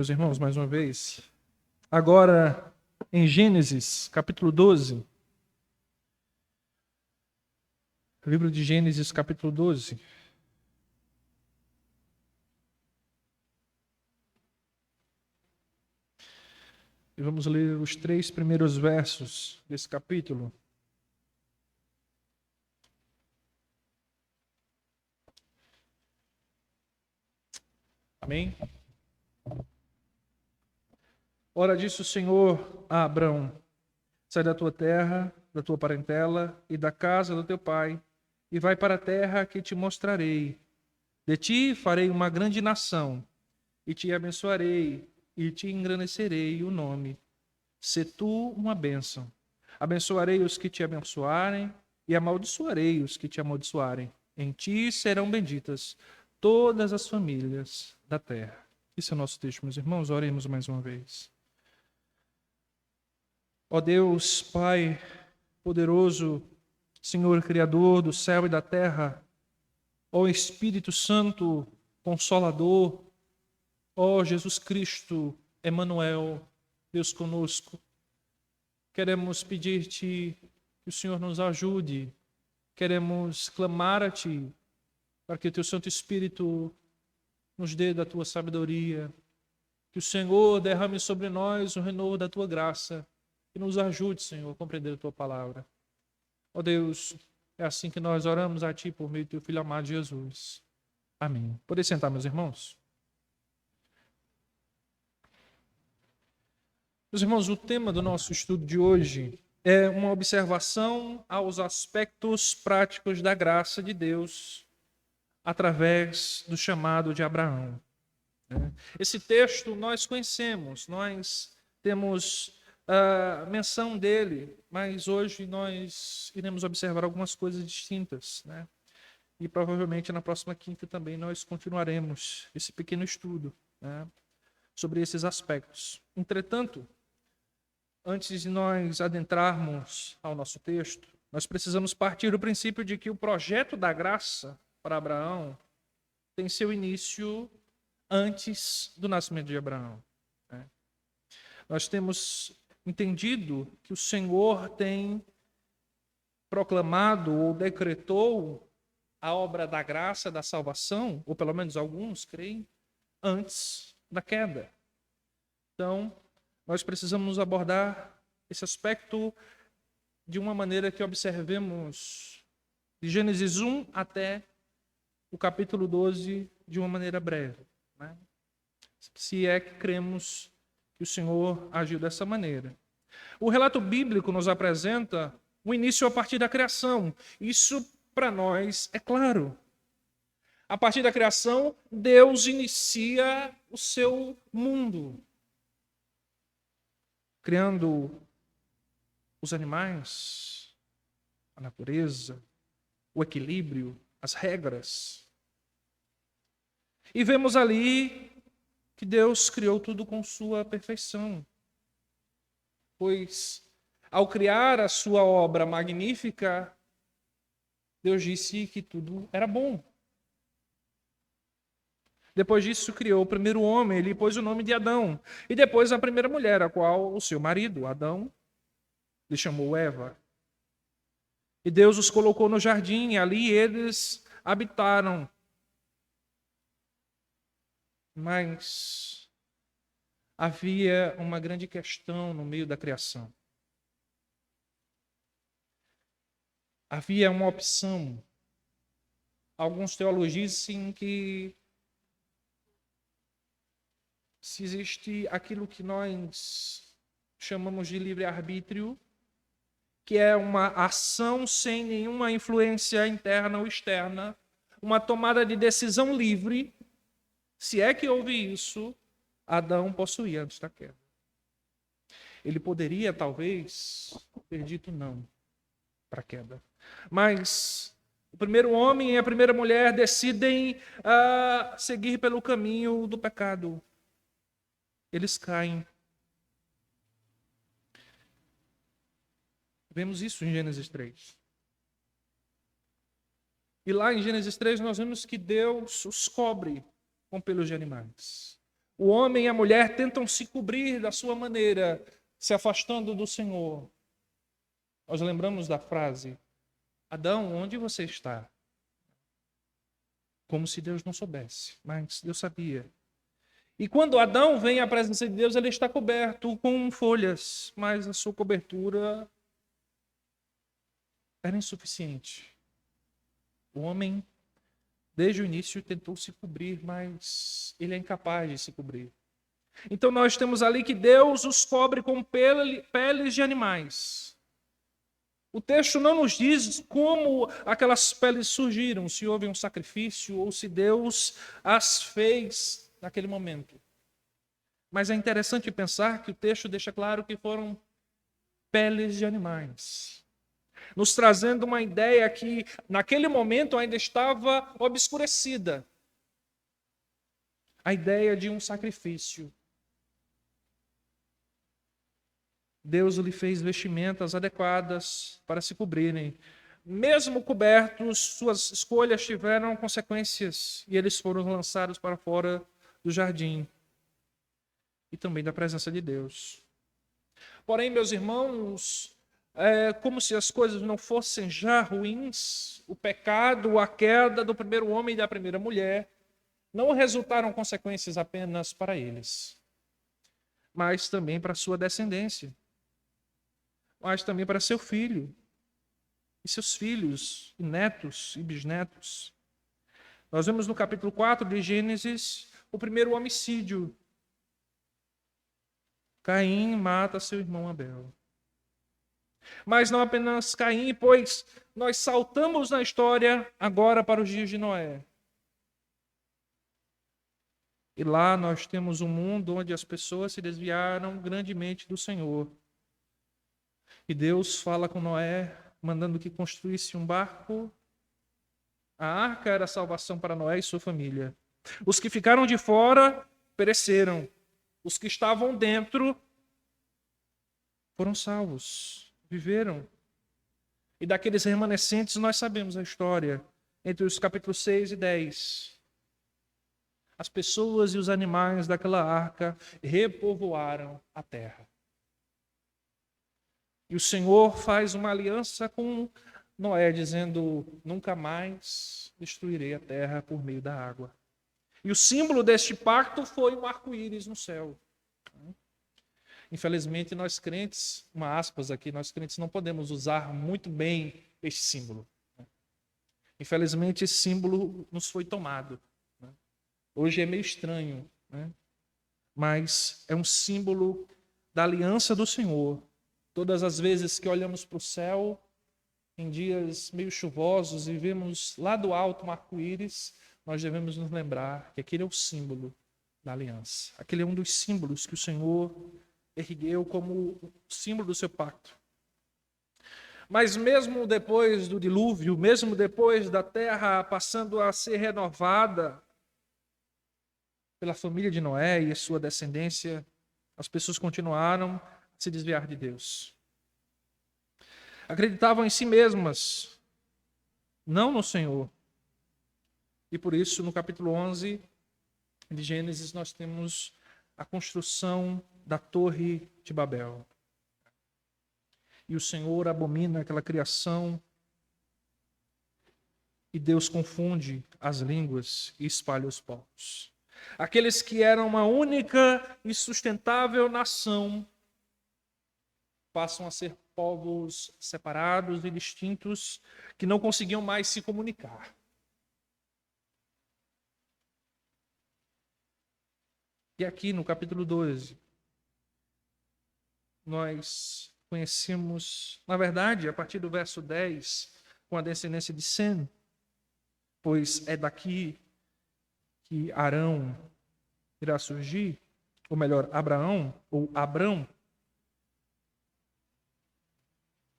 Meus irmãos, mais uma vez, agora em Gênesis, capítulo 12, livro de Gênesis, capítulo 12. E vamos ler os 3 primeiros versos desse capítulo. Amém? Ora disse o Senhor a Abrão: sai da tua terra, da tua parentela e da casa do teu pai, e vai para a terra que te mostrarei. De ti farei uma grande nação, e te abençoarei, e te engrandecerei o nome. Sê tu uma bênção. Abençoarei os que te abençoarem, e amaldiçoarei os que te amaldiçoarem. Em ti serão benditas todas as famílias da terra. Esse é o nosso texto, meus irmãos. Oremos mais uma vez. Ó Deus, Pai poderoso, Senhor Criador do céu e da terra, ó Espírito Santo, Consolador, ó Jesus Cristo, Emanuel, Deus conosco, queremos pedir-te que o Senhor nos ajude, queremos clamar a ti, para que o teu Santo Espírito nos dê da tua sabedoria, que o Senhor derrame sobre nós o renovo da tua graça, e nos ajude, Senhor, a compreender a tua palavra. Ó Deus, é assim que nós oramos a ti por meio do teu Filho amado Jesus. Amém. Podem sentar, meus irmãos? Meus irmãos, o tema do nosso estudo de hoje é uma observação aos aspectos práticos da graça de Deus através do chamado de Abraão. Esse texto nós conhecemos, nós temos menção dele, mas hoje nós iremos observar algumas coisas distintas, né? E provavelmente na próxima quinta também nós continuaremos esse pequeno estudo, né, sobre esses aspectos. Entretanto, antes de nós adentrarmos ao nosso texto, nós precisamos partir do princípio de que o projeto da graça para Abraão tem seu início antes do nascimento de Abraão. Nós temos entendido que o Senhor tem proclamado ou decretou a obra da graça, da salvação, ou pelo menos alguns creem, antes da queda. Então, nós precisamos abordar esse aspecto de uma maneira que observemos de Gênesis 1 até o capítulo 12 de uma maneira breve, né? Se é que cremos que o Senhor agiu dessa maneira. O relato bíblico nos apresenta o início a partir da criação. Isso, para nós, é claro. A partir da criação, Deus inicia o seu mundo, criando os animais, a natureza, o equilíbrio, as regras. E vemos ali que Deus criou tudo com sua perfeição. Pois, ao criar a sua obra magnífica, Deus disse que tudo era bom. Depois disso, criou o primeiro homem, ele pôs o nome de Adão. E depois a primeira mulher, a qual o seu marido, Adão, lhe chamou Eva. E Deus os colocou no jardim, e ali eles habitaram. Mas havia uma grande questão no meio da criação. Havia uma opção. Alguns teólogos dizem que se existe aquilo que nós chamamos de livre-arbítrio, que é uma ação sem nenhuma influência interna ou externa, uma tomada de decisão livre, se é que houve isso, Adão possuía antes da queda. Ele poderia, talvez, ter dito não para a queda. Mas o primeiro homem e a primeira mulher decidem seguir pelo caminho do pecado. Eles caem. Vemos isso em Gênesis 3. E lá em Gênesis 3 nós vemos que Deus os cobre com pelos de animais. O homem e a mulher tentam se cobrir da sua maneira, se afastando do Senhor. Nós lembramos da frase: Adão, onde você está? Como se Deus não soubesse, mas Deus sabia. E quando Adão vem à presença de Deus, ele está coberto com folhas, mas a sua cobertura era insuficiente. O homem, desde o início, tentou se cobrir, mas ele é incapaz de se cobrir. Então nós temos ali que Deus os cobre com peles de animais. O texto não nos diz como aquelas peles surgiram, se houve um sacrifício ou se Deus as fez naquele momento. Mas é interessante pensar que o texto deixa claro que foram peles de animais, nos trazendo uma ideia que naquele momento ainda estava obscurecida. A ideia de um sacrifício. Deus lhe fez vestimentas adequadas para se cobrirem. Mesmo cobertos, suas escolhas tiveram consequências e eles foram lançados para fora do jardim e também da presença de Deus. Porém, meus irmãos, como se as coisas não fossem já ruins, o pecado, a queda do primeiro homem e da primeira mulher não resultaram consequências apenas para eles, mas também para sua descendência, mas também para seu filho, e seus filhos, e netos e bisnetos. Nós vemos no capítulo 4 de Gênesis o primeiro homicídio. Caim mata seu irmão Abel. Mas não apenas Caim, pois nós saltamos na história agora para os dias de Noé. E lá nós temos um mundo onde as pessoas se desviaram grandemente do Senhor. E Deus fala com Noé, mandando que construísse um barco. A arca era a salvação para Noé e sua família. Os que ficaram de fora pereceram. Os que estavam dentro foram salvos, viveram. E daqueles remanescentes nós sabemos a história. Entre os capítulos 6 e 10. As pessoas e os animais daquela arca repovoaram a terra. E o Senhor faz uma aliança com Noé, dizendo: nunca mais destruirei a terra por meio da água. E o símbolo deste pacto foi um arco-íris no céu. Infelizmente, nós crentes, uma aspas aqui, nós crentes não podemos usar muito bem este símbolo. Infelizmente, esse símbolo nos foi tomado. Hoje é meio estranho, né? Mas é um símbolo da aliança do Senhor. Todas as vezes que olhamos para o céu, em dias meio chuvosos, e vemos lá do alto um arco-íris, nós devemos nos lembrar que aquele é o símbolo da aliança. Aquele é um dos símbolos que o Senhor ergueu como símbolo do seu pacto. Mas mesmo depois do dilúvio, mesmo depois da terra passando a ser renovada pela família de Noé e a sua descendência, as pessoas continuaram a se desviar de Deus. Acreditavam em si mesmas, não no Senhor. E por isso, no capítulo 11 de Gênesis, nós temos a construção da Torre de Babel. E o Senhor abomina aquela criação e Deus confunde as línguas e espalha os povos. Aqueles que eram uma única e sustentável nação passam a ser povos separados e distintos que não conseguiam mais se comunicar. E aqui no capítulo 12, nós conhecemos, na verdade, a partir do verso 10, com a descendência de Sem, pois é daqui que Arão irá surgir, ou melhor, Abraão, ou Abrão.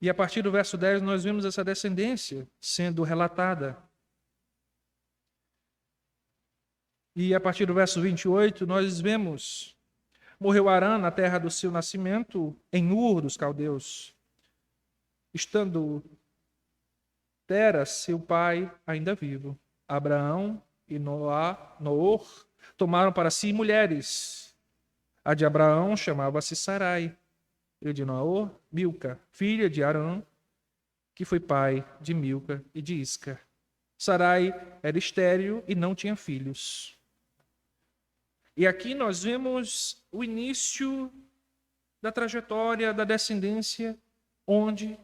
E a partir do verso 10 nós vemos essa descendência sendo relatada. E a partir do verso 28 nós vemos: morreu Arã na terra do seu nascimento, em Ur dos caldeus, estando Tera, seu pai, ainda vivo. Abraão e Noor tomaram para si mulheres. A de Abraão chamava-se Sarai, e de Naor, Milca, filha de Arã, que foi pai de Milca e de Isca. Sarai era estéril e não tinha filhos. E aqui nós vemos o início da trajetória da descendência, onde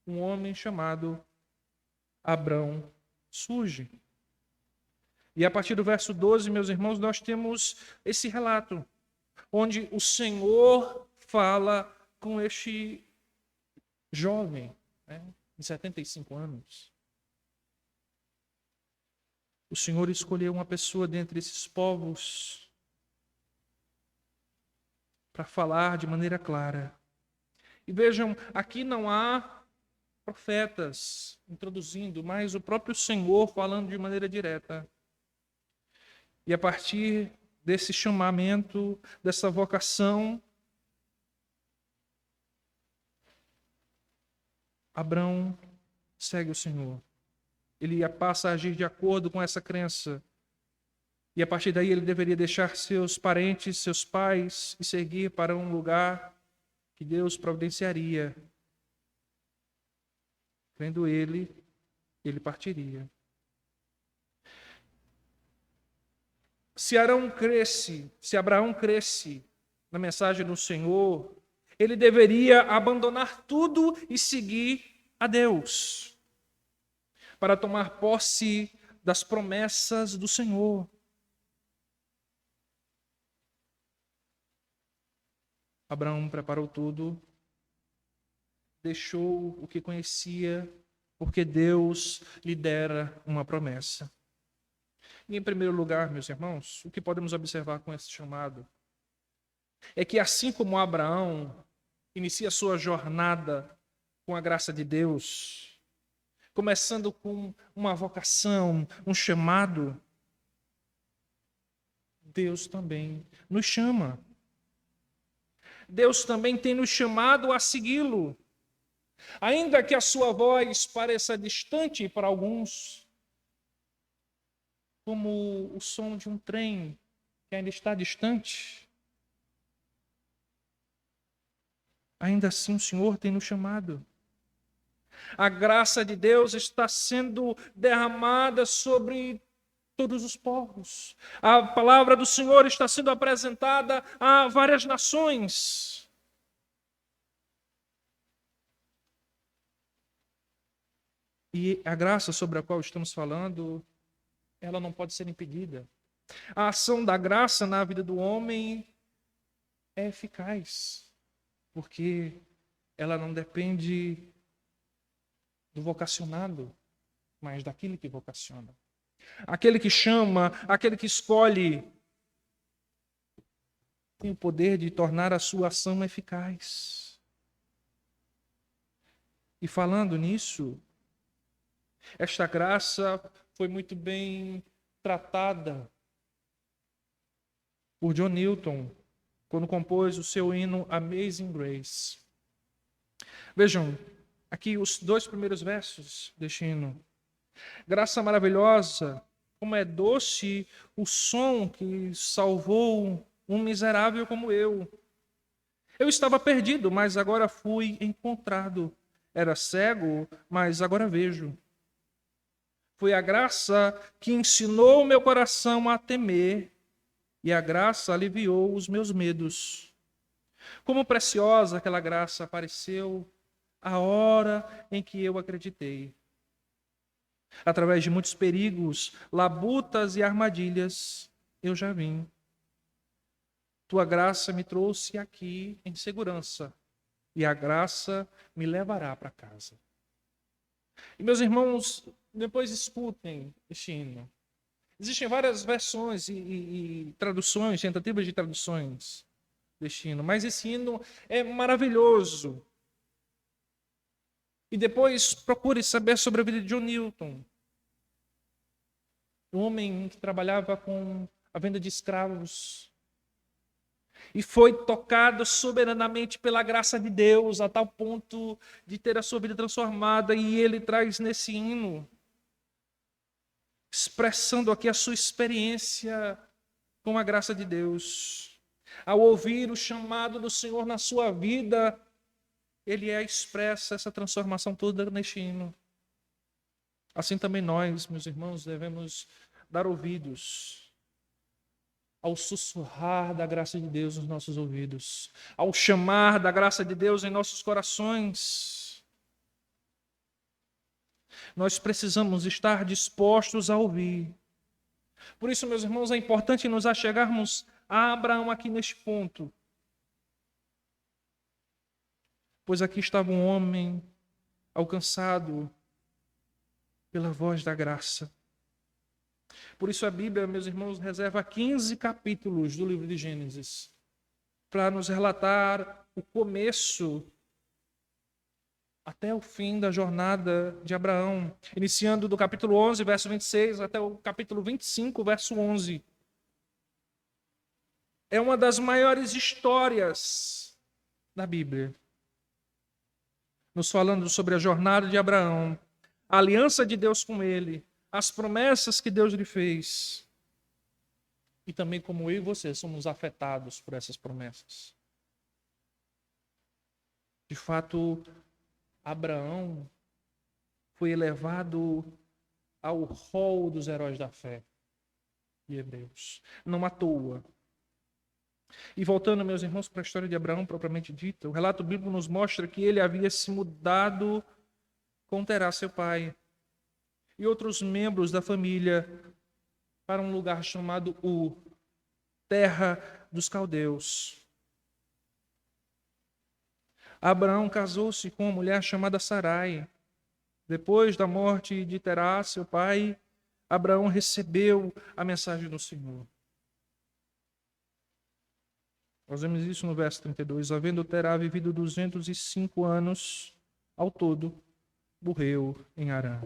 um homem chamado Abrão surge. E a partir do verso 12, meus irmãos, nós temos esse relato, onde o Senhor fala com este jovem, de 75 anos. O Senhor escolheu uma pessoa dentre esses povos para falar de maneira clara. E vejam, aqui não há profetas introduzindo, mas o próprio Senhor falando de maneira direta. E a partir desse chamamento, dessa vocação, Abrão segue o Senhor. Ele passa a agir de acordo com essa crença. E a partir daí ele deveria deixar seus parentes, seus pais e seguir para um lugar que Deus providenciaria. Crendo ele partiria. Se Abraão cresce na mensagem do Senhor, ele deveria abandonar tudo e seguir a Deus, para tomar posse das promessas do Senhor. Abraão preparou tudo, deixou o que conhecia, porque Deus lhe dera uma promessa. E em primeiro lugar, meus irmãos, o que podemos observar com esse chamado é que assim como Abraão inicia sua jornada com a graça de Deus, começando com uma vocação, um chamado, Deus também nos chama. Deus também tem nos chamado a segui-lo. Ainda que a sua voz pareça distante para alguns, como o som de um trem que ainda está distante, ainda assim o Senhor tem nos chamado. A graça de Deus está sendo derramada sobre todos os povos. A palavra do Senhor está sendo apresentada a várias nações. E a graça sobre a qual estamos falando, ela não pode ser impedida. A ação da graça na vida do homem é eficaz, porque ela não depende do vocacionado, mas daquele que vocaciona. Aquele que chama, aquele que escolhe, tem o poder de tornar a sua ação eficaz. E falando nisso, esta graça foi muito bem tratada por John Newton, quando compôs o seu hino Amazing Grace. Vejam, aqui os 2 primeiros versos deste hino. Graça maravilhosa, como é doce o som que salvou um miserável como eu. Eu estava perdido, mas agora fui encontrado. Era cego, mas agora vejo. Foi a graça que ensinou meu coração a temer, e a graça aliviou os meus medos. Como preciosa aquela graça apareceu a hora em que eu acreditei. Através de muitos perigos, labutas e armadilhas, eu já vim. Tua graça me trouxe aqui em segurança, e a graça me levará para casa. E meus irmãos, depois escutem este hino. Existem várias versões e traduções, tentativas de traduções deste hino, mas esse hino é maravilhoso. E depois procure saber sobre a vida de John Newton, um homem que trabalhava com a venda de escravos e foi tocado soberanamente pela graça de Deus a tal ponto de ter a sua vida transformada, e ele traz nesse hino, expressando aqui a sua experiência com a graça de Deus, ao ouvir o chamado do Senhor na sua vida, ele expressa essa transformação toda neste hino. Assim também nós, meus irmãos, devemos dar ouvidos ao sussurrar da graça de Deus nos nossos ouvidos, ao chamar da graça de Deus em nossos corações. Nós precisamos estar dispostos a ouvir. Por isso, meus irmãos, é importante nos achegarmos a Abraão aqui neste ponto. Pois aqui estava um homem alcançado pela voz da graça. Por isso a Bíblia, meus irmãos, reserva 15 capítulos do livro de Gênesis para nos relatar o começo até o fim da jornada de Abraão, iniciando do capítulo 11, verso 26, até o capítulo 25, verso 11. É uma das maiores histórias da Bíblia, nos falando sobre a jornada de Abraão, a aliança de Deus com ele, as promessas que Deus lhe fez, e também como eu e você somos afetados por essas promessas. De fato, Abraão foi elevado ao rol dos heróis da fé de Hebreus, não à toa. E voltando, meus irmãos, para a história de Abraão propriamente dita, o relato bíblico nos mostra que ele havia se mudado com Terá, seu pai, e outros membros da família para um lugar chamado Terra dos Caldeus. Abraão casou-se com uma mulher chamada Sarai. Depois da morte de Terá, seu pai, Abraão recebeu a mensagem do Senhor. Nós vemos isso no verso 32. Havendo Terá vivido 205 anos, ao todo, morreu em Harã.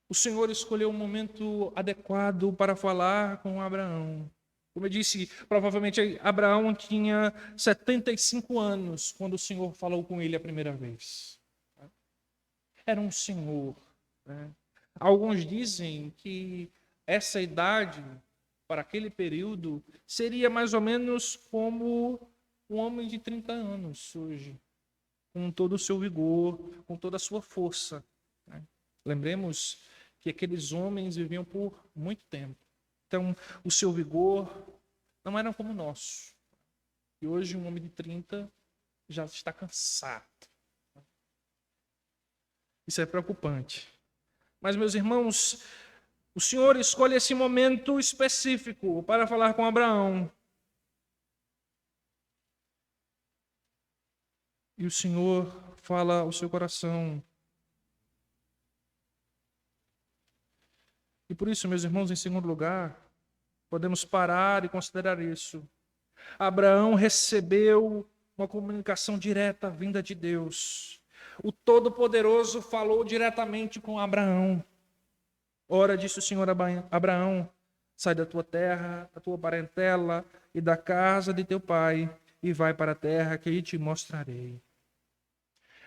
O Senhor escolheu um momento adequado para falar com Abraão. Como eu disse, provavelmente Abraão tinha 75 anos quando o Senhor falou com ele a primeira vez. Era um senhor. Né? Alguns dizem que essa idade, para aquele período, seria mais ou menos como um homem de 30 anos hoje, com todo o seu vigor, com toda a sua força. Né? Lembremos que aqueles homens viviam por muito tempo. Então, o seu vigor não era como o nosso. E hoje, um homem de 30 já está cansado. Isso é preocupante. Mas, meus irmãos, o Senhor escolhe esse momento específico para falar com Abraão. E o Senhor fala ao seu coração. E por isso, meus irmãos, em segundo lugar, podemos parar e considerar isso. Abraão recebeu uma comunicação direta vinda de Deus. O Todo-Poderoso falou diretamente com Abraão. Ora, disse o Senhor a Abraão, sai da tua terra, da tua parentela e da casa de teu pai, e vai para a terra que eu te mostrarei.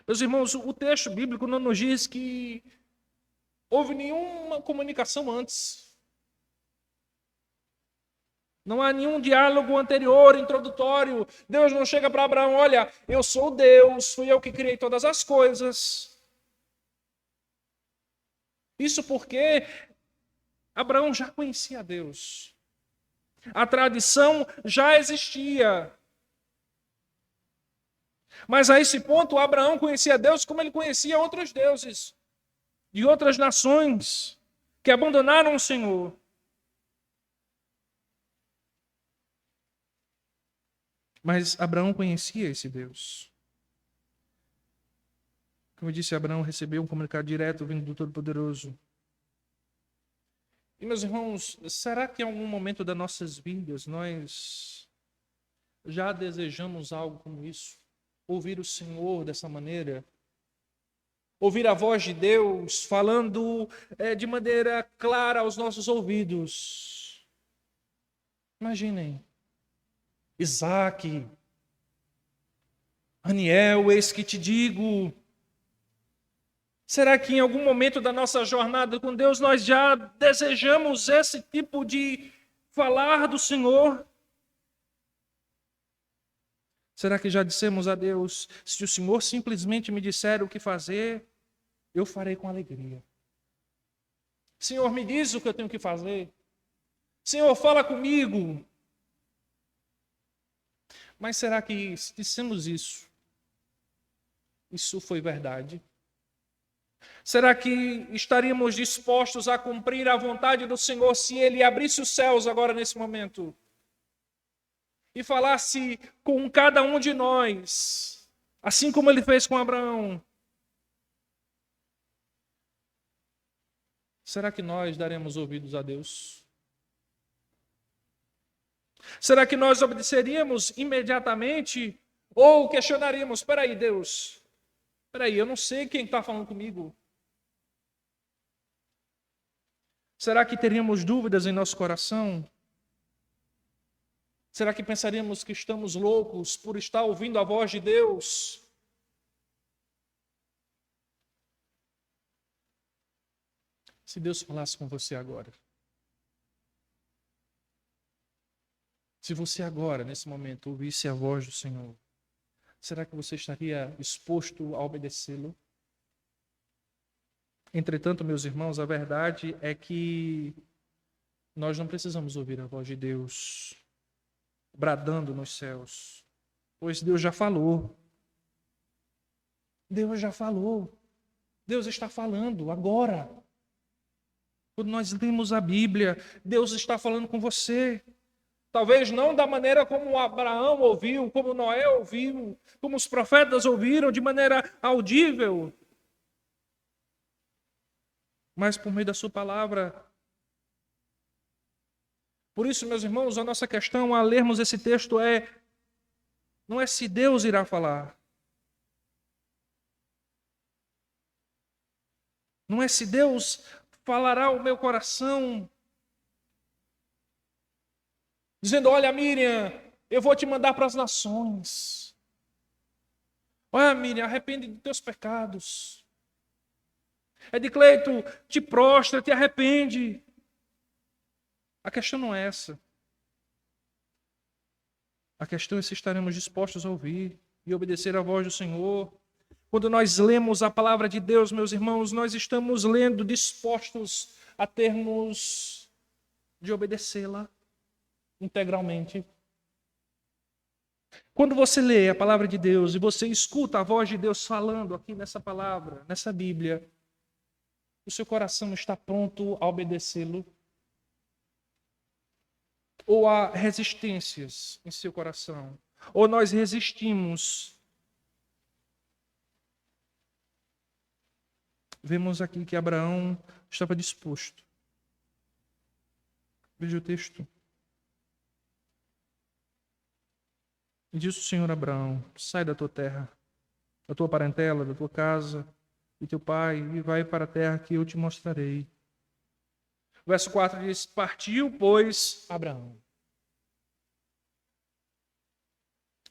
Meus irmãos, o texto bíblico não nos diz que houve nenhuma comunicação antes. Não há nenhum diálogo anterior, introdutório. Deus não chega para Abraão, olha, eu sou Deus, fui eu que criei todas as coisas. Isso porque Abraão já conhecia Deus. A tradição já existia. Mas a esse ponto, Abraão conhecia Deus como ele conhecia outros deuses de outras nações que abandonaram o Senhor. Mas Abraão conhecia esse Deus. Como eu disse, Abraão recebeu um comunicado direto vindo do Todo-Poderoso. E, meus irmãos, será que em algum momento das nossas vidas nós já desejamos algo como isso? Ouvir o Senhor dessa maneira? Ouvir a voz de Deus falando de maneira clara aos nossos ouvidos? Imaginem. Isaac, Aniel, eis que te digo. Será que em algum momento da nossa jornada com Deus nós já desejamos esse tipo de falar do Senhor? Será que já dissemos a Deus, se o Senhor simplesmente me disser o que fazer, eu farei com alegria? Senhor, me diz o que eu tenho que fazer. Senhor, fala comigo. Mas será que se dissemos isso foi verdade? Será que estaríamos dispostos a cumprir a vontade do Senhor se Ele abrisse os céus agora nesse momento e falasse com cada um de nós, assim como Ele fez com Abraão? Será que nós daremos ouvidos a Deus? Será que nós obedeceríamos imediatamente ou questionaríamos, espera aí, Deus, espera aí, eu não sei quem está falando comigo. Será que teríamos dúvidas em nosso coração? Será que pensaríamos que estamos loucos por estar ouvindo a voz de Deus? Se Deus falasse com você agora, se você agora, nesse momento, ouvisse a voz do Senhor, será que você estaria disposto a obedecê-lo? Entretanto, meus irmãos, a verdade é que nós não precisamos ouvir a voz de Deus bradando nos céus, pois Deus já falou. Deus já falou. Deus está falando agora. Quando nós lemos a Bíblia, Deus está falando com você. Talvez não da maneira como Abraão ouviu, como Noé ouviu, como os profetas ouviram, de maneira audível, mas por meio da sua palavra. Por isso, meus irmãos, a nossa questão a lermos esse texto não é se Deus irá falar. Não é se Deus falará ao meu coração, dizendo, olha, Miriam, eu vou te mandar para as nações. Olha, Miriam, arrepende dos teus pecados. Edicleito, te prostra, te arrepende. A questão não é essa. A questão é se estaremos dispostos a ouvir e obedecer à voz do Senhor. Quando nós lemos a palavra de Deus, meus irmãos, nós estamos lendo dispostos a termos de obedecê-la integralmente. Quando você lê a palavra de Deus e você escuta a voz de Deus falando aqui nessa palavra, nessa Bíblia, o seu coração está pronto a obedecê-lo? Ou há resistências em seu coração? Ou nós resistimos? Vemos aqui que Abraão estava disposto. Veja o texto. E disse o Senhor a Abraão, sai da tua terra, da tua parentela, da tua casa, e teu pai, e vai para a terra que eu te mostrarei. O verso 4 diz, partiu, pois, Abraão.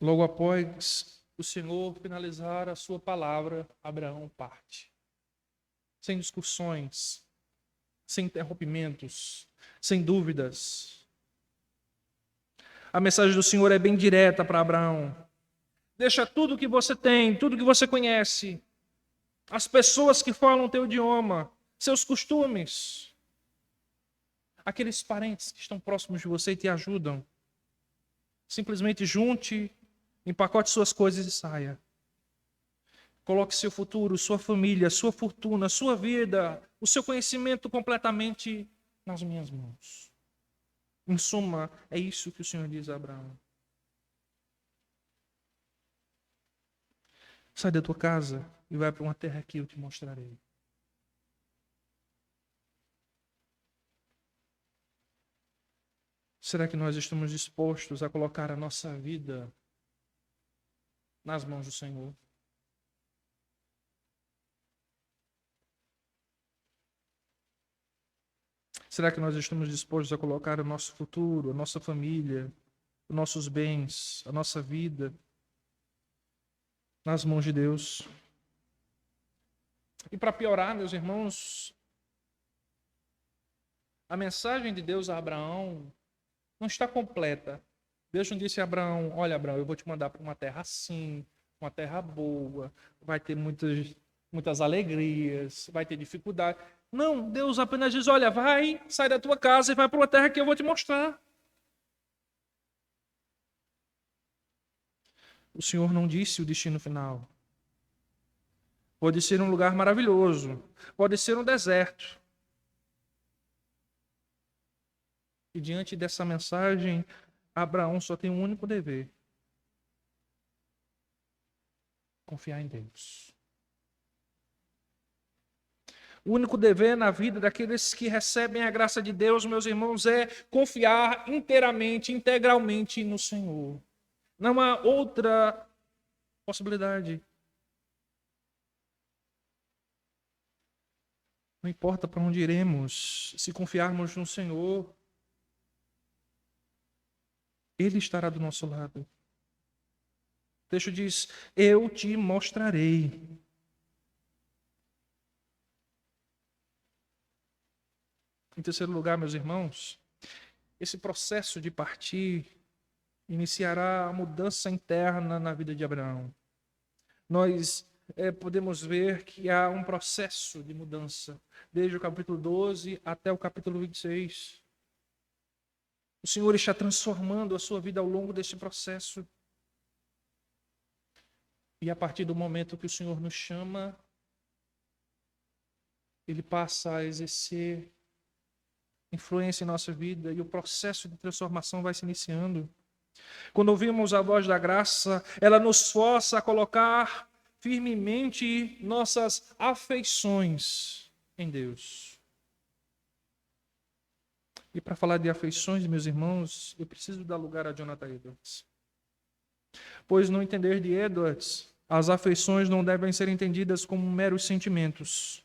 Logo após o Senhor finalizar a sua palavra, Abraão parte. Sem discussões, sem interrompimentos, sem dúvidas. A mensagem do Senhor é bem direta para Abraão. Deixa tudo que você tem, tudo que você conhece, as pessoas que falam teu idioma, seus costumes, aqueles parentes que estão próximos de você e te ajudam. Simplesmente junte, empacote suas coisas e saia. Coloque seu futuro, sua família, sua fortuna, sua vida, o seu conhecimento completamente nas minhas mãos. Em suma, é isso que o Senhor diz a Abraão. Sai da tua casa e vai para uma terra que eu te mostrarei. Será que nós estamos dispostos a colocar a nossa vida nas mãos do Senhor? Será que nós estamos dispostos a colocar o nosso futuro, a nossa família, os nossos bens, a nossa vida nas mãos de Deus? E para piorar, meus irmãos, a mensagem de Deus a Abraão não está completa. Deus não disse a Abraão: olha, Abraão, eu vou te mandar para uma terra assim, uma terra boa, vai ter muitas alegrias, vai ter dificuldade. Não, Deus apenas diz: olha, vai, sai da tua casa e vai para uma terra que eu vou te mostrar. O Senhor não disse o destino final. Pode ser um lugar maravilhoso, pode ser um deserto. E diante dessa mensagem, Abraão só tem um único dever: confiar em Deus. O único dever na vida daqueles que recebem a graça de Deus, meus irmãos, é confiar inteiramente, integralmente no Senhor. Não há outra possibilidade. Não importa para onde iremos, se confiarmos no Senhor, Ele estará do nosso lado. O texto diz: eu te mostrarei. Em terceiro lugar, meus irmãos, esse processo de partir iniciará a mudança interna na vida de Abraão. Nós podemos ver que há um processo de mudança, desde o capítulo 12 até o capítulo 26. O Senhor está transformando a sua vida ao longo deste processo. E a partir do momento que o Senhor nos chama, Ele passa a exercer influência em nossa vida e o processo de transformação vai se iniciando. Quando ouvimos a voz da graça, ela nos força a colocar firmemente nossas afeições em Deus. E para falar de afeições, meus irmãos, eu preciso dar lugar a Jonathan Edwards. Pois no entender de Edwards, as afeições não devem ser entendidas como meros sentimentos.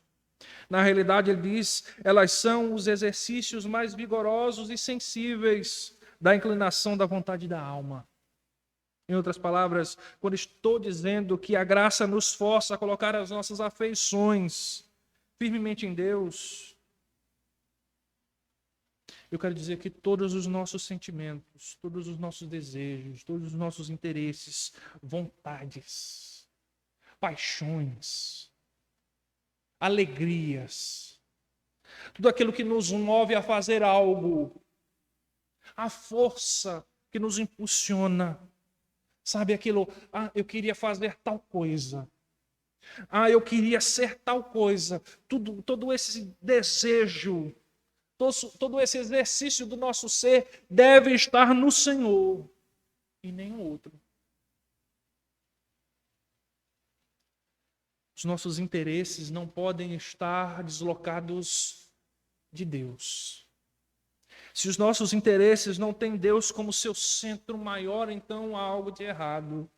Na realidade, ele diz, elas são os exercícios mais vigorosos e sensíveis da inclinação da vontade da alma. Em outras palavras, quando estou dizendo que a graça nos força a colocar as nossas afeições firmemente em Deus, eu quero dizer que todos os nossos sentimentos, todos os nossos desejos, todos os nossos interesses, vontades, paixões, alegrias, tudo aquilo que nos move a fazer algo, a força que nos impulsiona, sabe aquilo, eu queria fazer tal coisa, eu queria ser tal coisa, todo esse desejo, todo esse exercício do nosso ser deve estar no Senhor e nenhum outro. Os nossos interesses não podem estar deslocados de Deus. Se os nossos interesses não têm Deus como seu centro maior, então há algo de errado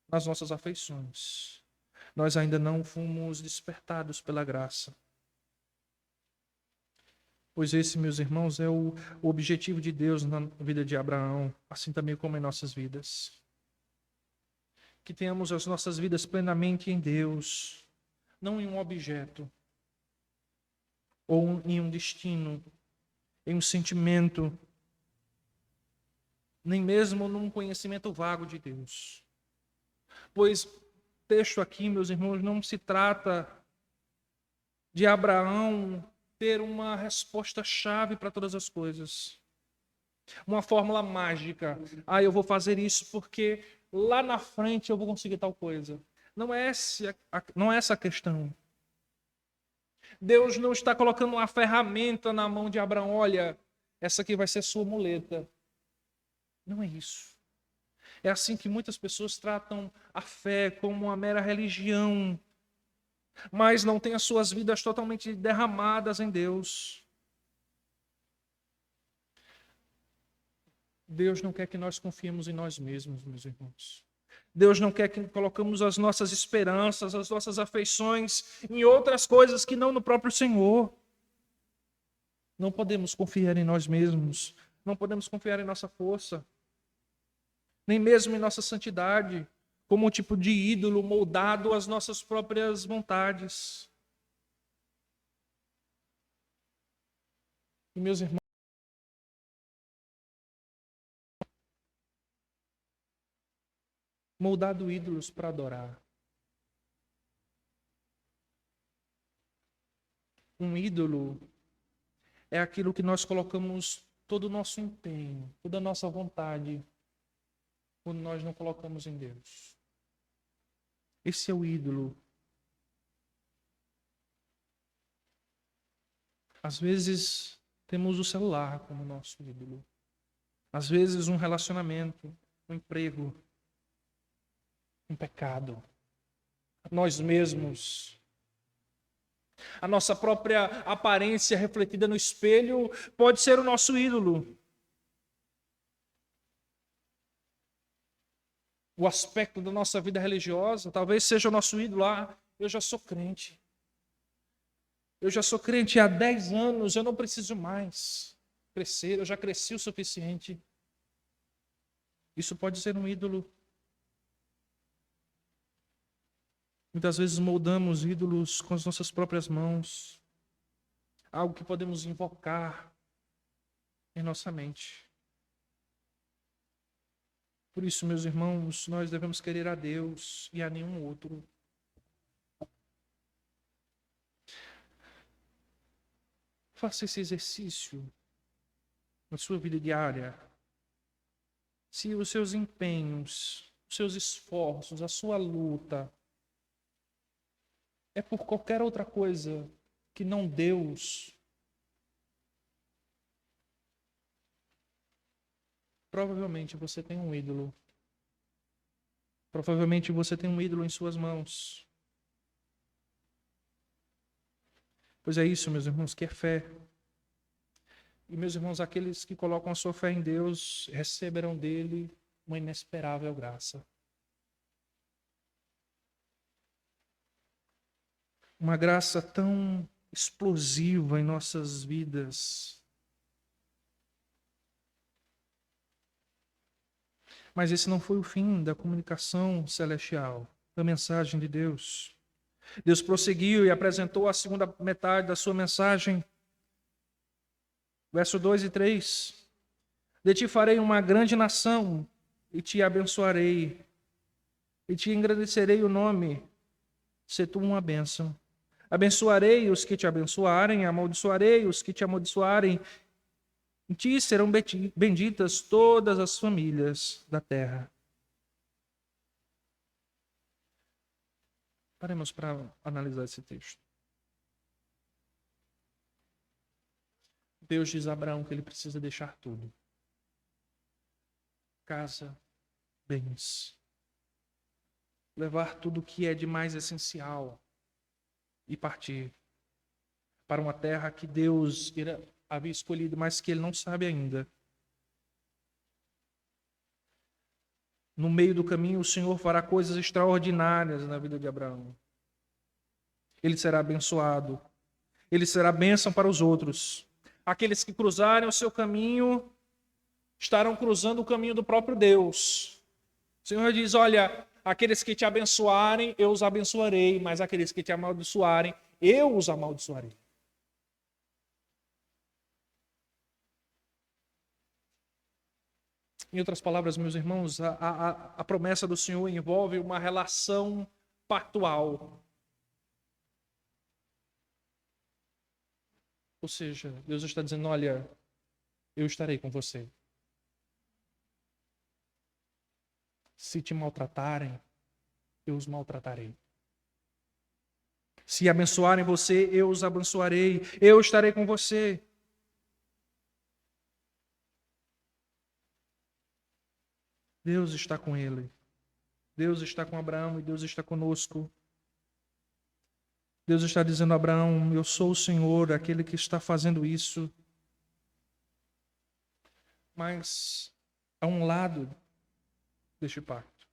nas nossas afeições. Nós ainda não fomos despertados pela graça. Pois esse, meus irmãos, é o objetivo de Deus na vida de Abraão, assim também como em nossas vidas. Que tenhamos as nossas vidas plenamente em Deus, não em um objeto, ou em um destino, em um sentimento, nem mesmo num conhecimento vago de Deus. Pois o texto aqui, meus irmãos, não se trata de Abraão ter uma resposta-chave para todas as coisas. Uma fórmula mágica. Eu vou fazer isso porque lá na frente eu vou conseguir tal coisa. Não é essa a questão. Deus não está colocando uma ferramenta na mão de Abraão. Olha, essa aqui vai ser sua muleta. Não é isso. É assim que muitas pessoas tratam a fé como uma mera religião, mas não têm as suas vidas totalmente derramadas em Deus. Deus não quer que nós confiemos em nós mesmos, meus irmãos. Deus não quer que colocamos as nossas esperanças, as nossas afeições em outras coisas que não no próprio Senhor. Não podemos confiar em nós mesmos. Não podemos confiar em nossa força. Nem mesmo em nossa santidade, como um tipo de ídolo moldado às nossas próprias vontades. E meus irmãos, moldado ídolos para adorar. Um ídolo é aquilo que nós colocamos todo o nosso empenho, toda a nossa vontade, quando nós não colocamos em Deus. Esse é o ídolo. Às vezes, temos o celular como nosso ídolo. Às vezes, um relacionamento, um emprego, um pecado. Nós mesmos. A nossa própria aparência refletida no espelho pode ser o nosso ídolo. O aspecto da nossa vida religiosa talvez seja o nosso ídolo. Ah, eu já sou crente. Eu já sou crente há 10 anos, eu não preciso mais crescer, eu já cresci o suficiente. Isso pode ser um ídolo. Muitas vezes moldamos ídolos com as nossas próprias mãos. Algo que podemos invocar em nossa mente. Por isso, meus irmãos, nós devemos querer a Deus e a nenhum outro. Faça esse exercício na sua vida diária. Se os seus empenhos, os seus esforços, a sua luta é por qualquer outra coisa que não Deus, provavelmente você tem um ídolo. Provavelmente você tem um ídolo em suas mãos. Pois é isso, meus irmãos, que é fé. E, meus irmãos, aqueles que colocam a sua fé em Deus receberão dele uma inesperável graça. Uma graça tão explosiva em nossas vidas. Mas esse não foi o fim da comunicação celestial, da mensagem de Deus. Deus prosseguiu e apresentou a segunda metade da sua mensagem. Verso 2 e 3. De ti farei uma grande nação e te abençoarei. E te engrandecerei o nome, se tu uma bênção. Abençoarei os que te abençoarem, amaldiçoarei os que te amaldiçoarem. Em ti serão benditas todas as famílias da terra. Paremos para analisar esse texto. Deus diz a Abraão que ele precisa deixar tudo. Casa, bens. Levar tudo o que é de mais essencial e partir para uma terra que Deus havia escolhido, mas que ele não sabe ainda. No meio do caminho, o Senhor fará coisas extraordinárias na vida de Abraão. Ele será abençoado. Ele será bênção para os outros. Aqueles que cruzarem o seu caminho estarão cruzando o caminho do próprio Deus. O Senhor diz, olha, aqueles que te abençoarem, eu os abençoarei, mas aqueles que te amaldiçoarem, eu os amaldiçoarei. Em outras palavras, meus irmãos, a promessa do Senhor envolve uma relação pactual. Ou seja, Deus está dizendo, olha, eu estarei com você. Se te maltratarem, eu os maltratarei. Se abençoarem você, eu os abençoarei. Eu estarei com você. Deus está com ele. Deus está com Abraão e Deus está conosco. Deus está dizendo a Abraão, eu sou o Senhor, aquele que está fazendo isso. Mas há um lado deste pacto.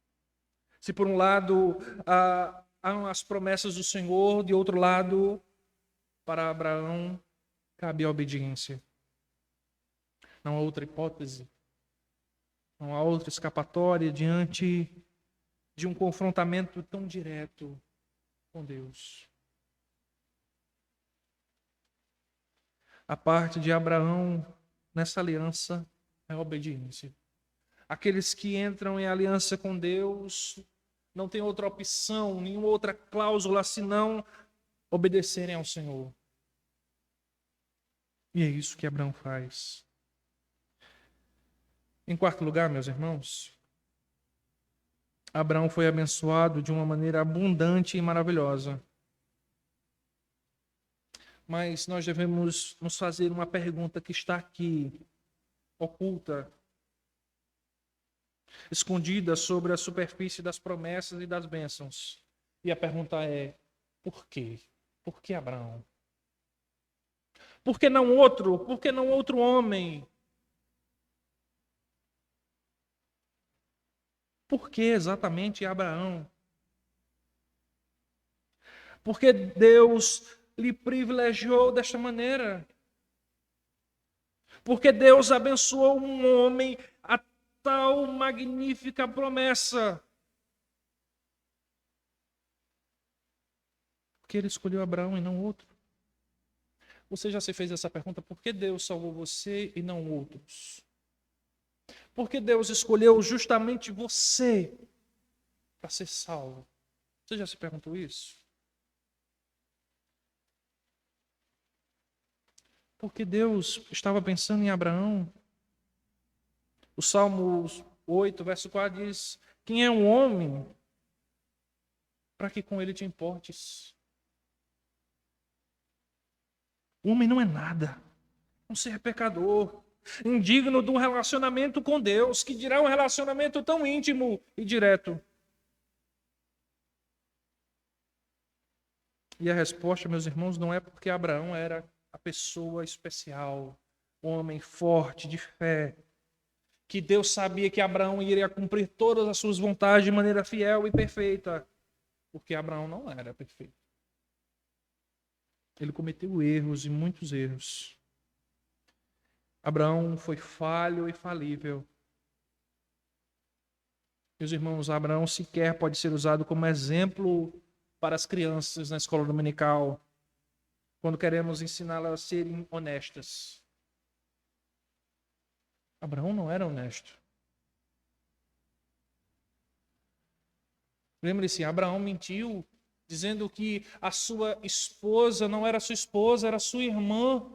Se por um lado há as promessas do Senhor, de outro lado, para Abraão cabe a obediência. Não há outra hipótese. Não há outra escapatória diante de um confrontamento tão direto com Deus. A parte de Abraão nessa aliança é a obediência. Aqueles que entram em aliança com Deus não tem outra opção, nenhuma outra cláusula senão obedecerem ao Senhor. E é isso que Abraão faz. Em quarto lugar, meus irmãos, Abraão foi abençoado de uma maneira abundante e maravilhosa. Mas nós devemos nos fazer uma pergunta que está aqui, oculta, escondida sobre a superfície das promessas e das bênçãos. E a pergunta é: por quê? Por que Abraão? Por que não outro? Por que não outro homem? Por que exatamente Abraão? Porque Deus lhe privilegiou desta maneira. Porque Deus abençoou um homem a tal magnífica promessa. Porque ele escolheu Abraão e não outro. Você já se fez essa pergunta? Por que Deus salvou você e não outros? Por que Deus escolheu justamente você para ser salvo? Você já se perguntou isso? Porque Deus estava pensando em Abraão. O Salmo 8, verso 4 diz: quem é um homem para que com ele te importes? O homem não é nada. Um ser pecador, indigno de um relacionamento com Deus, que dirá um relacionamento tão íntimo e direto. E a resposta, meus irmãos, não é porque Abraão era a pessoa especial, o homem forte, de fé, que Deus sabia que Abraão iria cumprir todas as suas vontades de maneira fiel e perfeita, porque Abraão não era perfeito. Ele cometeu erros e muitos erros. Abraão foi falho e falível. Meus irmãos, Abraão sequer pode ser usado como exemplo para as crianças na escola dominical, quando queremos ensiná-las a serem honestas. Abraão não era honesto. Lembre-se, Abraão mentiu, dizendo que a sua esposa não era sua esposa, era sua irmã,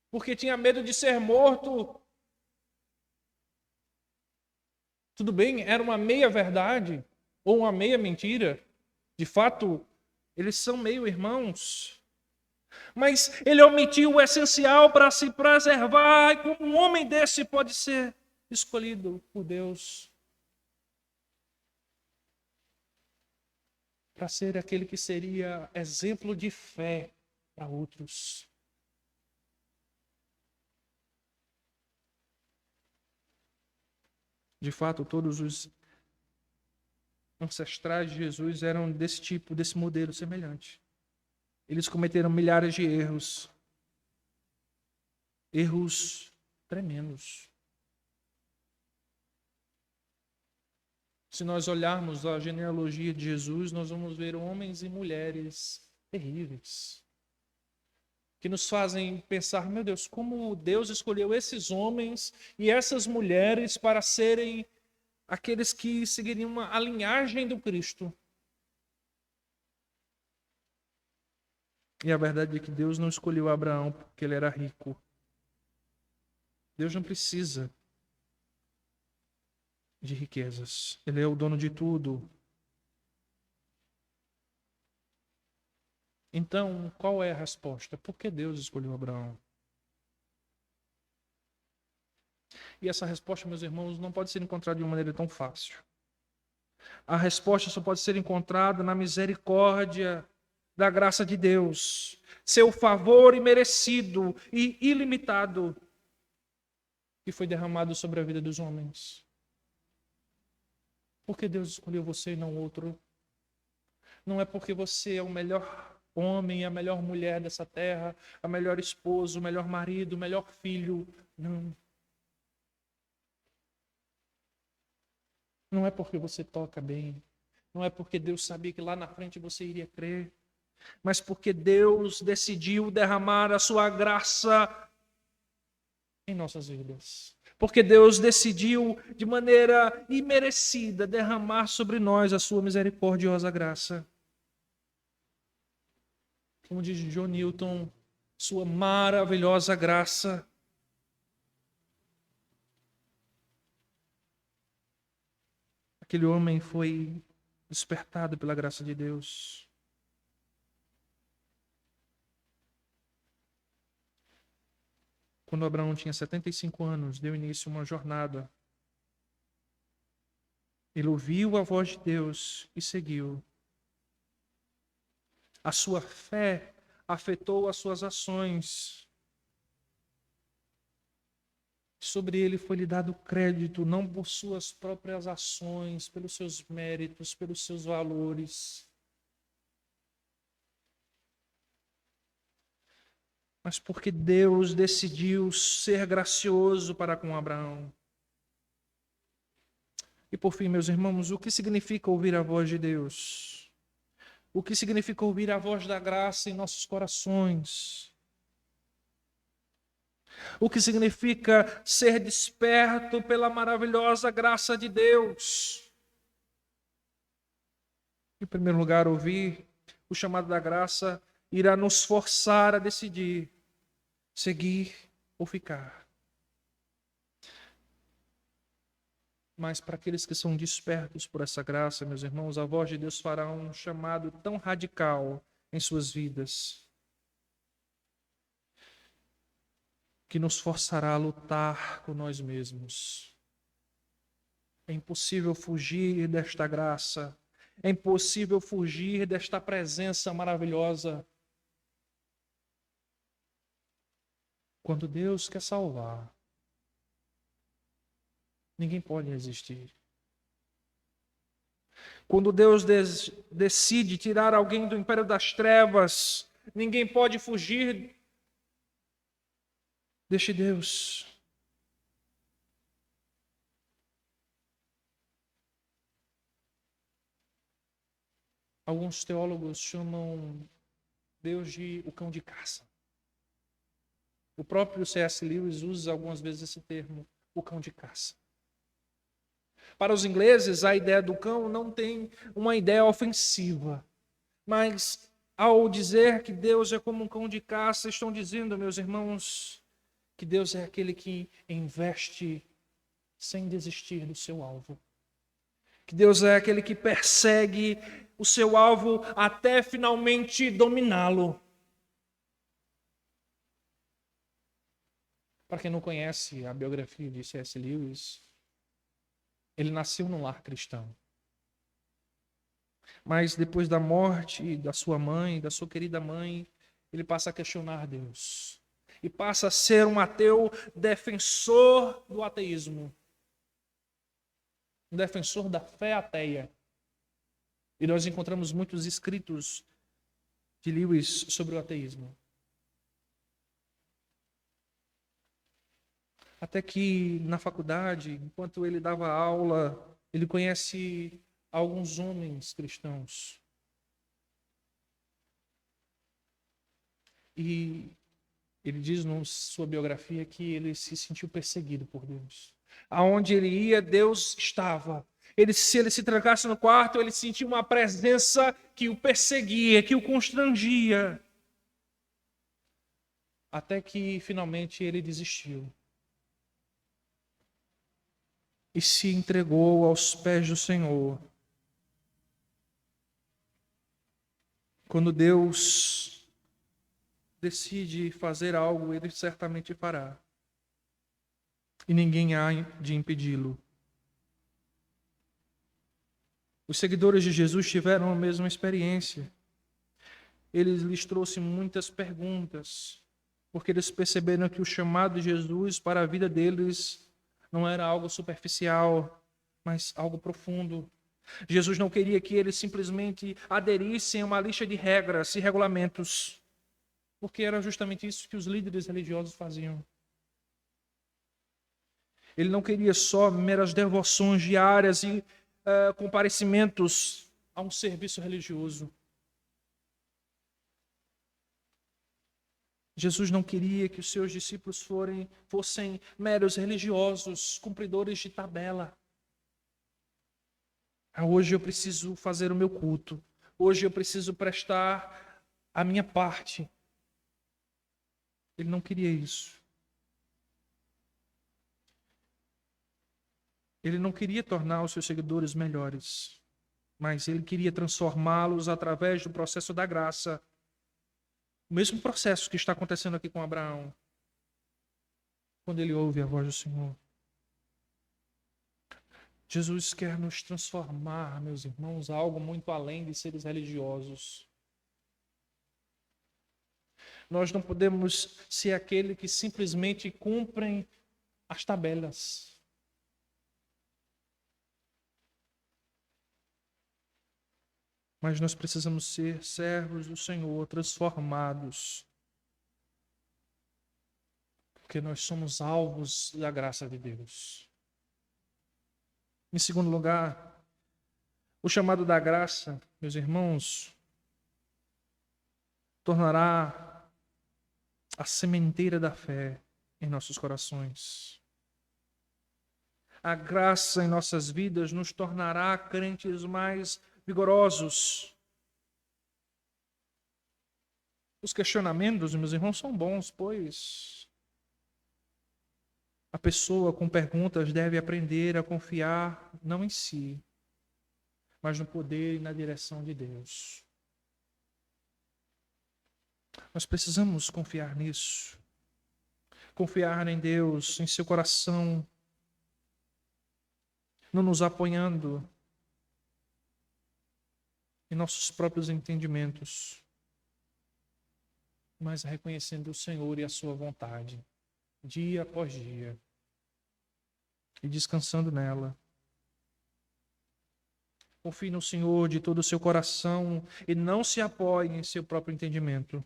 porque tinha medo de ser morto. Tudo bem, era uma meia-verdade ou uma meia-mentira. De fato, eles são meio-irmãos. Mas ele omitiu o essencial para se preservar. E como um homem desse pode ser escolhido por Deus para ser aquele que seria exemplo de fé para outros? De fato, todos os ancestrais de Jesus eram desse tipo, desse modelo semelhante. Eles cometeram milhares de erros. Erros tremendos. Se nós olharmos a genealogia de Jesus, nós vamos ver homens e mulheres terríveis, que nos fazem pensar, meu Deus, como Deus escolheu esses homens e essas mulheres para serem aqueles que seguiriam a linhagem do Cristo. E a verdade é que Deus não escolheu Abraão porque ele era rico. Deus não precisa de riquezas. Ele é o dono de tudo. Então, qual é a resposta? Por que Deus escolheu Abraão? E essa resposta, meus irmãos, não pode ser encontrada de uma maneira tão fácil. A resposta só pode ser encontrada na misericórdia da graça de Deus, seu favor imerecido e ilimitado que foi derramado sobre a vida dos homens. Por que Deus escolheu você e não outro? Não é porque você é o melhor homem, a melhor mulher dessa terra, a melhor esposo, o melhor marido, o melhor filho. Não. Não é porque você toca bem. Não é porque Deus sabia que lá na frente você iria crer. mas porque Deus decidiu derramar a sua graça em nossas vidas. Porque Deus decidiu, de maneira imerecida, derramar sobre nós a sua misericordiosa graça. Como diz John Newton, sua maravilhosa graça. Aquele homem foi despertado pela graça de Deus. Quando Abraão tinha 75 anos, deu início a uma jornada. Ele ouviu a voz de Deus e seguiu. A sua fé afetou as suas ações. Sobre ele foi-lhe dado crédito, não por suas próprias ações, pelos seus méritos, pelos seus valores, mas porque Deus decidiu ser gracioso para com Abraão. E por fim, meus irmãos, o que significa ouvir a voz de Deus? O que significa ouvir a voz da graça em nossos corações? O que significa ser desperto pela maravilhosa graça de Deus? Em primeiro lugar, ouvir o chamado da graça irá nos forçar a decidir seguir ou ficar. Mas para aqueles que são despertos por essa graça, meus irmãos, a voz de Deus fará um chamado tão radical em suas vidas que nos forçará a lutar com nós mesmos. É impossível fugir desta graça. É impossível fugir desta presença maravilhosa. Quando Deus quer salvar, ninguém pode resistir. Quando Deus decide tirar alguém do império das trevas, ninguém pode fugir. Deixe Deus. Alguns teólogos chamam Deus de o cão de caça. O próprio C.S. Lewis usa algumas vezes esse termo, o cão de caça. Para os ingleses, a ideia do cão não tem uma ideia ofensiva. Mas, ao dizer que Deus é como um cão de caça, estão dizendo, meus irmãos, que Deus é aquele que investe sem desistir do seu alvo. Que Deus é aquele que persegue o seu alvo até finalmente dominá-lo. Para quem não conhece a biografia de C.S. Lewis, ele nasceu num lar cristão. Mas depois da morte da sua mãe, da sua querida mãe, ele passa a questionar Deus. E passa a ser um ateu defensor do ateísmo. Um defensor da fé ateia. E nós encontramos muitos escritos de Lewis sobre o ateísmo. Até que na faculdade, enquanto ele dava aula, ele conhece alguns homens cristãos. E ele diz na sua biografia que ele se sentiu perseguido por Deus. Aonde ele ia, Deus estava. Se ele se trancasse no quarto, ele sentia uma presença que o perseguia, que o constrangia. Até que finalmente ele desistiu. E se entregou aos pés do Senhor. Quando Deus decide fazer algo, Ele certamente fará. E ninguém há de impedi-lo. Os seguidores de Jesus tiveram a mesma experiência. Ele lhes trouxe muitas perguntas, porque eles perceberam que o chamado de Jesus para a vida deles não era algo superficial, mas algo profundo. Jesus não queria que eles simplesmente aderissem a uma lista de regras e regulamentos, porque era justamente isso que os líderes religiosos faziam. Ele não queria só meras devoções diárias e comparecimentos a um serviço religioso. Jesus não queria que os seus discípulos fossem meros religiosos, cumpridores de tabela. Hoje eu preciso fazer o meu culto. Hoje eu preciso prestar a minha parte. Ele não queria isso. Ele não queria tornar os seus seguidores melhores, mas ele queria transformá-los através do processo da graça. O mesmo processo que está acontecendo aqui com Abraão, quando ele ouve a voz do Senhor. Jesus quer nos transformar, meus irmãos, a algo muito além de seres religiosos. Nós não podemos ser aquele que simplesmente cumprem as tabelas. Mas nós precisamos ser servos do Senhor, transformados. Porque nós somos alvos da graça de Deus. Em segundo lugar, o chamado da graça, meus irmãos, tornará a sementeira da fé em nossos corações. A graça em nossas vidas nos tornará crentes mais vigorosos. Os questionamentos, meus irmãos, são bons, pois a pessoa com perguntas deve aprender a confiar não em si, mas no poder e na direção de Deus. Nós precisamos confiar nisso. Confiar em Deus, em seu coração, não nos apoiando em nossos próprios entendimentos, mas reconhecendo o Senhor e a sua vontade, dia após dia, e descansando nela. Confie no Senhor de todo o seu coração e não se apoie em seu próprio entendimento.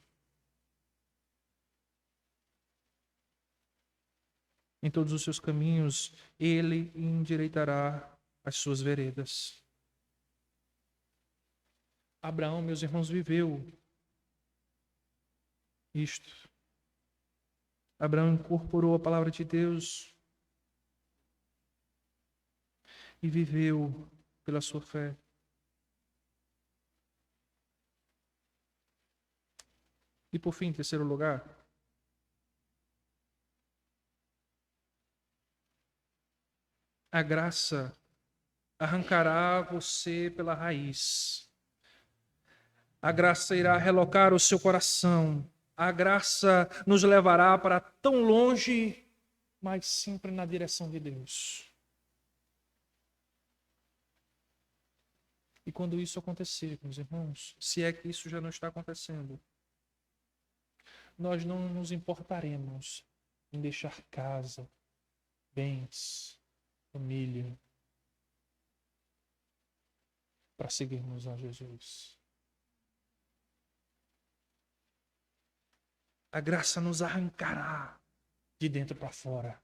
Em todos os seus caminhos, Ele endireitará as suas veredas. Abraão, meus irmãos, viveu isto. Abraão incorporou a palavra de Deus e viveu pela sua fé. E por fim, em terceiro lugar, a graça arrancará você pela raiz. A graça irá relocar o seu coração. A graça nos levará para tão longe, mas sempre na direção de Deus. E quando isso acontecer, meus irmãos, se é que isso já não está acontecendo, nós não nos importaremos em deixar casa, bens, família, para seguirmos a Jesus. A graça nos arrancará de dentro para fora.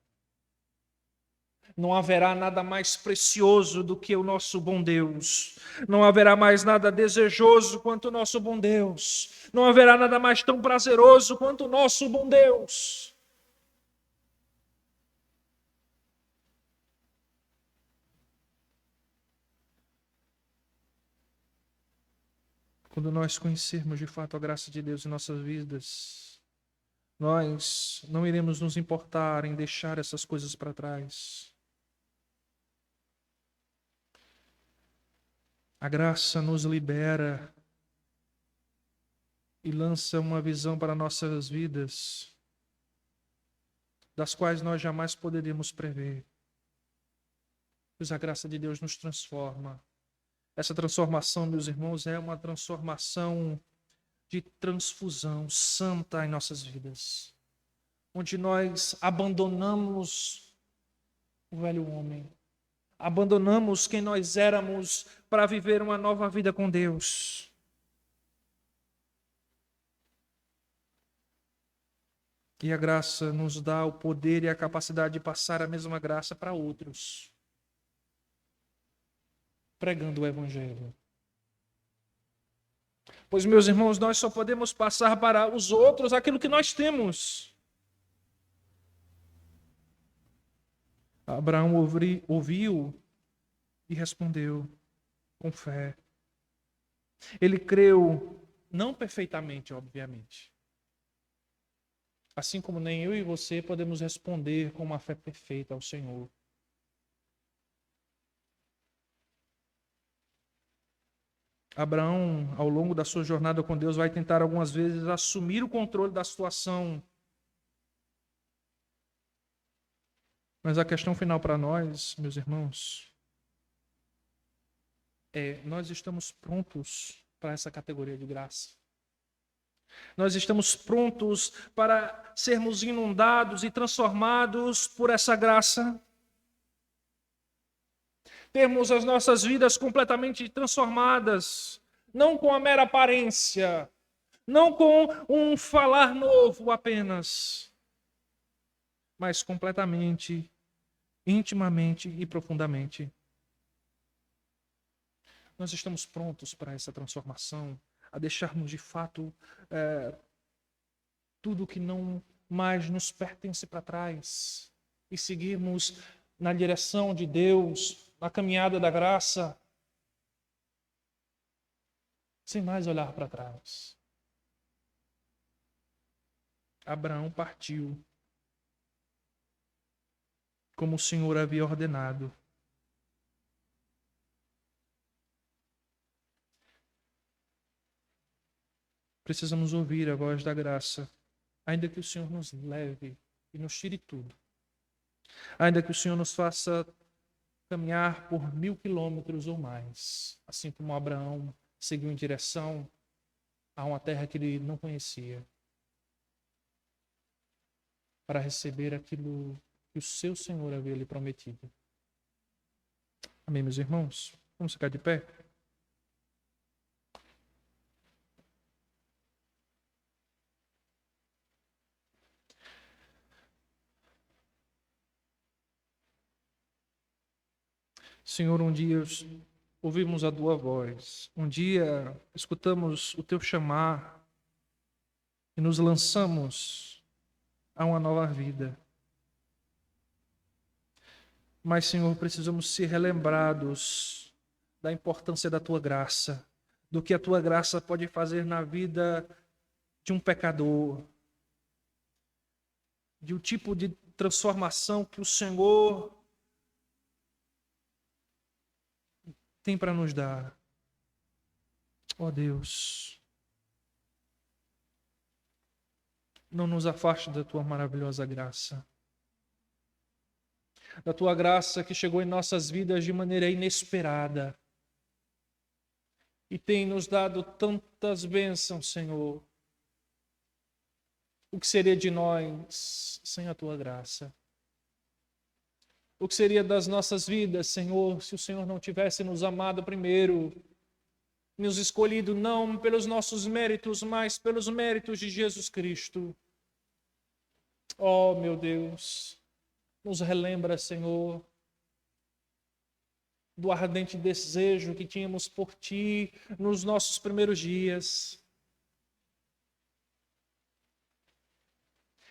Não haverá nada mais precioso do que o nosso bom Deus. Não haverá mais nada desejoso quanto o nosso bom Deus. Não haverá nada mais tão prazeroso quanto o nosso bom Deus. Quando nós conhecermos de fato a graça de Deus em nossas vidas, nós não iremos nos importar em deixar essas coisas para trás. A graça nos libera e lança uma visão para nossas vidas, das quais nós jamais poderíamos prever. Pois a graça de Deus nos transforma. Essa transformação, meus irmãos, é uma transformação de transfusão santa em nossas vidas, onde nós abandonamos o velho homem, abandonamos quem nós éramos para viver uma nova vida com Deus. E a graça nos dá o poder e a capacidade de passar a mesma graça para outros, pregando o Evangelho. Pois, meus irmãos, nós só podemos passar para os outros aquilo que nós temos. Abraão ouviu e respondeu com fé. Ele creu, não perfeitamente, obviamente. Assim como nem eu e você podemos responder com uma fé perfeita ao Senhor. Abraão, ao longo da sua jornada com Deus, vai tentar algumas vezes assumir o controle da situação. Mas a questão final para nós, meus irmãos, nós estamos prontos para essa categoria de graça. Nós estamos prontos para sermos inundados e transformados por essa graça. Termos as nossas vidas completamente transformadas, não com a mera aparência, não com um falar novo apenas, mas completamente, intimamente e profundamente. Nós estamos prontos para essa transformação, a deixarmos de fato tudo que não mais nos pertence para trás e seguirmos na direção de Deus, na caminhada da graça, sem mais olhar para trás. Abraão partiu, como o Senhor havia ordenado. Precisamos ouvir a voz da graça, ainda que o Senhor nos leve e nos tire tudo. Ainda que o Senhor nos faça caminhar por 1000 quilômetros ou mais, assim como Abraão seguiu em direção a uma terra que ele não conhecia, para receber aquilo que o seu Senhor havia lhe prometido. Amém, meus irmãos? Vamos ficar de pé? Senhor, um dia ouvimos a tua voz, um dia escutamos o teu chamar e nos lançamos a uma nova vida. Mas, Senhor, precisamos ser relembrados da importância da tua graça, do que a tua graça pode fazer na vida de um pecador, de um tipo de transformação que o Senhor tem para nos dar. Ó Deus, não nos afaste da tua maravilhosa graça. Da tua graça que chegou em nossas vidas de maneira inesperada e tem nos dado tantas bênçãos, Senhor. O que seria de nós sem a tua graça? O que seria das nossas vidas, Senhor, se o Senhor não tivesse nos amado primeiro, nos escolhido não pelos nossos méritos, mas pelos méritos de Jesus Cristo? Oh, meu Deus, nos relembra, Senhor, do ardente desejo que tínhamos por Ti nos nossos primeiros dias.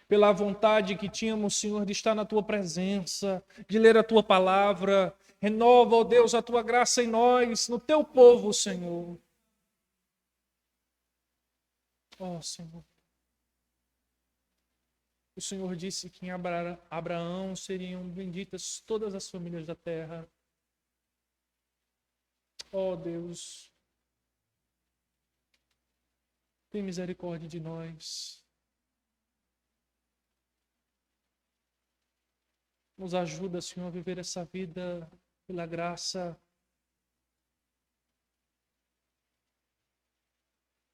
Pela vontade que tínhamos, Senhor, de estar na Tua presença, de ler a Tua palavra. Renova, ó Deus, a Tua graça em nós, no Teu povo, Senhor. Ó Senhor. O Senhor disse que em Abraão seriam benditas todas as famílias da terra. Ó Deus, tem misericórdia de nós. Nos ajuda, Senhor, a viver essa vida pela graça.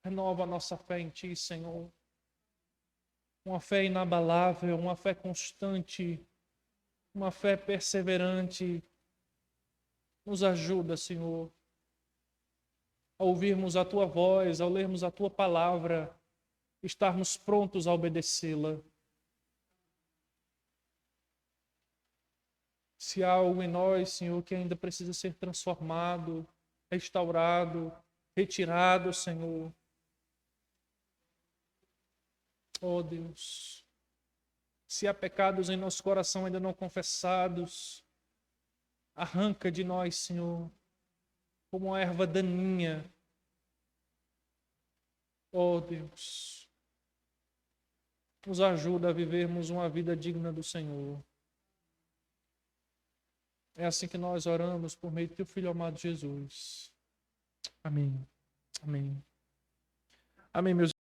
Renova a nossa fé em Ti, Senhor. Uma fé inabalável, uma fé constante, uma fé perseverante. Nos ajuda, Senhor, a ouvirmos a Tua voz, ao lermos a Tua palavra, estarmos prontos a obedecê-la. Se há algo em nós, Senhor, que ainda precisa ser transformado, restaurado, retirado, Senhor, Ó Deus, se há pecados em nosso coração ainda não confessados, arranca de nós, Senhor, como uma erva daninha. Ó Deus, nos ajuda a vivermos uma vida digna do Senhor. É assim que nós oramos por meio do teu Filho amado Jesus. Amém. Amém. Amém, meus